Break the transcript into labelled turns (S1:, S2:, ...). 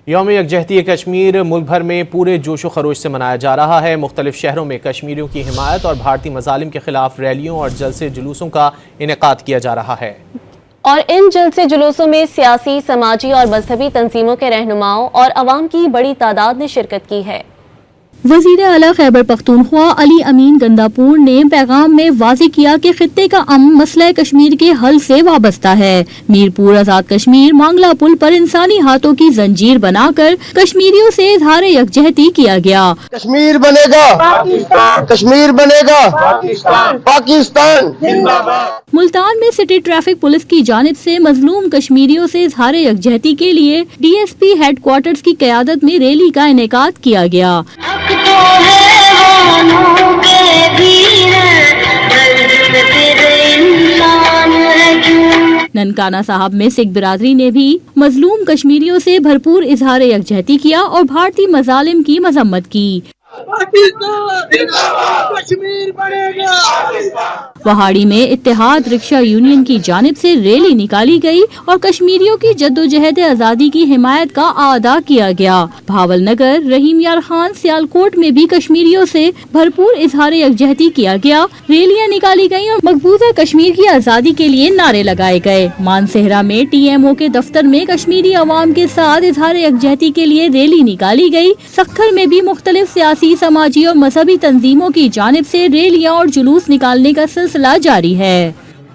S1: یوم یکجہتی کشمیر ملک بھر میں پورے جوش و خروش سے منایا جا رہا ہے۔ مختلف شہروں میں کشمیریوں کی حمایت اور بھارتی مظالم کے خلاف ریلیوں اور جلسے جلوسوں کا انعقاد کیا جا رہا ہے۔
S2: اور ان جلسے جلوسوں میں سیاسی، سماجی اور مذہبی تنظیموں کے رہنماؤں اور عوام کی بڑی تعداد نے شرکت کی ہے۔
S3: وزیر اعلیٰ خیبر پختونخوا علی امین گنداپور نے پیغام میں واضح کیا کہ خطے کا امن مسئلہ کشمیر کے حل سے وابستہ ہے۔ میرپور آزاد کشمیر مانگلہ پل پر انسانی ہاتھوں کی زنجیر بنا کر کشمیریوں سے اظہار یکجہتی کیا گیا۔
S4: کشمیر بنے گا، کشمیر بنے گا، پاکستان زندہ باد۔
S3: ملتان میں سٹی ٹریفک پولیس کی جانب سے مظلوم کشمیریوں سے اظہار یکجہتی کے لیے D S P headquarters کی قیادت میں ریلی کا انعقاد کیا گیا۔ ننکانہ صاحب میں سکھ برادری نے بھی مظلوم کشمیریوں سے بھرپور اظہار یکجہتی کیا اور بھارتی مظالم کی مذمت کی۔ وہاڑی میں اتحاد رکشہ یونین کی جانب سے ریلی نکالی گئی اور کشمیریوں کی جدوجہد آزادی کی حمایت کا اعادہ کیا گیا۔ بھاول نگر، رحیم یار خان، سیالکوٹ میں بھی کشمیریوں سے بھرپور اظہار یکجہتی کیا گیا۔ ریلیاں نکالی گئیں اور مقبوضہ کشمیر کی آزادی کے لیے نعرے لگائے گئے۔ مانسہرہ میں ٹی ایم او کے دفتر میں کشمیری عوام کے ساتھ اظہار یکجہتی کے لیے ریلی نکالی گئی۔ سکھر میں بھی مختلف سیاسی، سماجی اور مذہبی تنظیموں کی جانب سے ریلیاں اور جلوس نکالنے کا سلسلہ جاری ہے۔